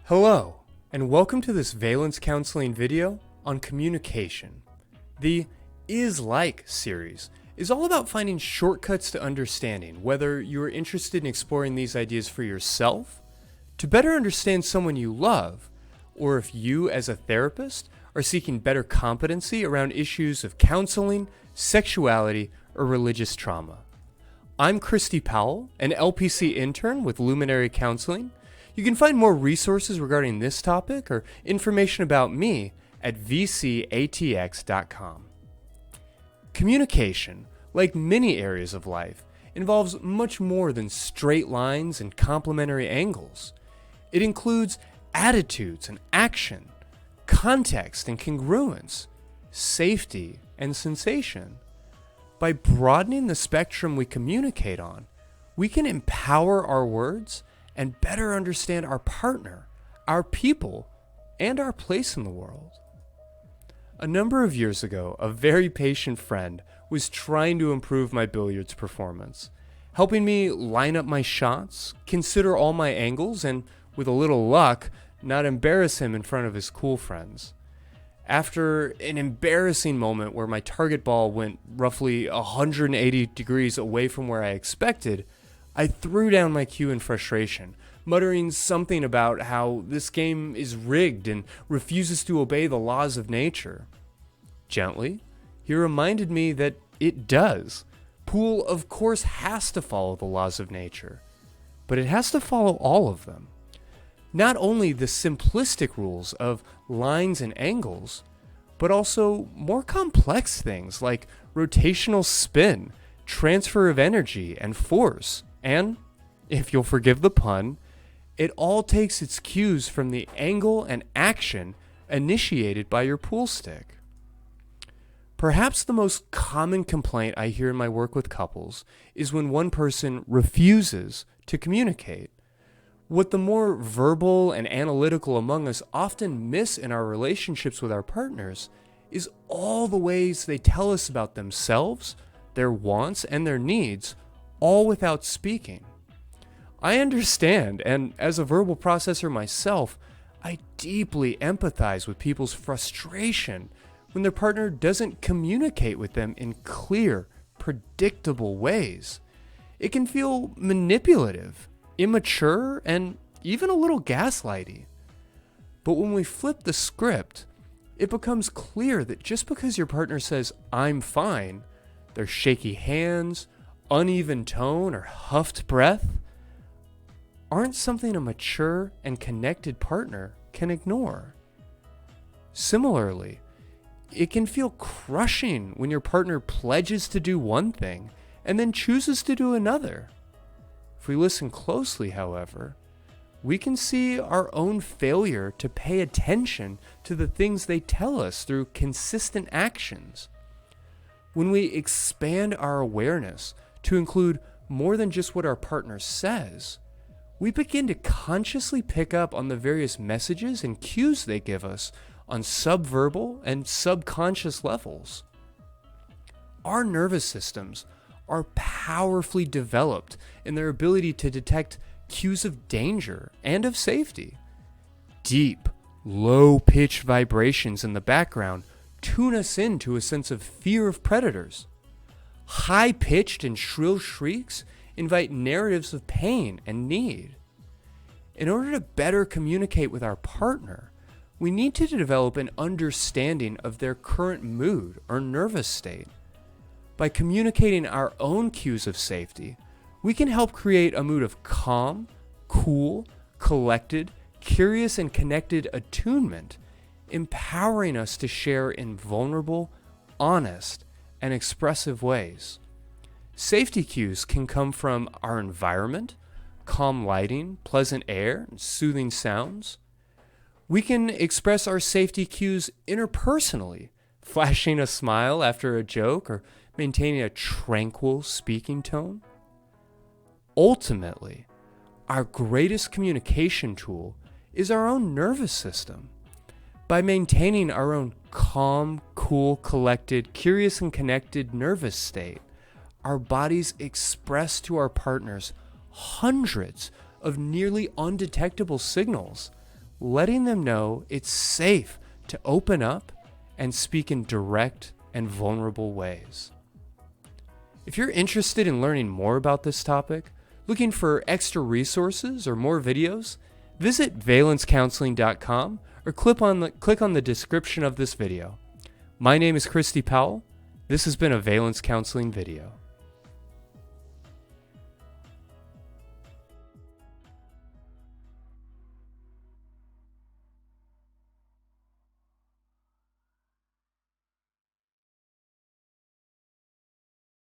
Hello, and welcome to this Valence Counseling video on communication. The Is Like series is all about finding shortcuts to understanding, whether you are interested in exploring these ideas for yourself, to better understand someone you love, or if you as a therapist are seeking better competency around issues of counseling, sexuality, or religious trauma. I'm Christy Powell, an LPC intern with Luminary Counseling. You can find more resources regarding this topic or information about me at vcatx.com. Communication, like many areas of life, involves much more than straight lines and complementary angles. It includes attitudes and action, context and congruence, safety and sensation. By broadening the spectrum we communicate on, we can empower our words and better understand our partner, our people, and our place in the world. A number of years ago, a very patient friend was trying to improve my billiards performance, helping me line up my shots, consider all my angles, and with a little luck, not embarrass him in front of his cool friends. After an embarrassing moment where my target ball went roughly 180 degrees away from where I expected, I threw down my cue in frustration, muttering something about how this game is rigged and refuses to obey the laws of nature. Gently, he reminded me that it does. Pool, of course, has to follow the laws of nature, but it has to follow all of them. Not only the simplistic rules of lines and angles, but also more complex things like rotational spin, transfer of energy, and force. And, if you'll forgive the pun, it all takes its cues from the angle and action initiated by your pool stick. Perhaps the most common complaint I hear in my work with couples is when one person refuses to communicate. What the more verbal and analytical among us often miss in our relationships with our partners is all the ways they tell us about themselves, their wants, and their needs, all without speaking. I understand, and as a verbal processor myself, I deeply empathize with people's frustration when their partner doesn't communicate with them in clear, predictable ways. It can feel manipulative, immature, and even a little gaslighty. But when we flip the script, it becomes clear that just because your partner says, "I'm fine," their shaky hands, uneven tone, or huffed breath aren't something a mature and connected partner can ignore. Similarly, it can feel crushing when your partner pledges to do one thing and then chooses to do another. If we listen closely, however, we can see our own failure to pay attention to the things they tell us through consistent actions. When we expand our awareness to include more than just what our partner says, we begin to consciously pick up on the various messages and cues they give us on subverbal and subconscious levels. Our nervous systems are powerfully developed in their ability to detect cues of danger and of safety. Deep, low-pitched vibrations in the background tune us into a sense of fear of predators. High-pitched and shrill shrieks invite narratives of pain and need. In order to better communicate with our partner, we need to develop an understanding of their current mood or nervous state. By communicating our own cues of safety, we can help create a mood of calm, cool, collected, curious, and connected attunement, empowering us to share in vulnerable, honest, and expressive ways. Safety cues can come from our environment, calm lighting, pleasant air, and soothing sounds. We can express our safety cues interpersonally, flashing a smile after a joke or maintaining a tranquil speaking tone. Ultimately, our greatest communication tool is our own nervous system. By maintaining our own calm, cool, collected, curious, and connected nervous state, our bodies express to our partners hundreds of nearly undetectable signals, letting them know it's safe to open up and speak in direct and vulnerable ways. If you're interested in learning more about this topic, looking for extra resources or more videos, visit valencecounseling.com or click on the description of this video. My name is Christy Powell. This has been a Valence Counseling video.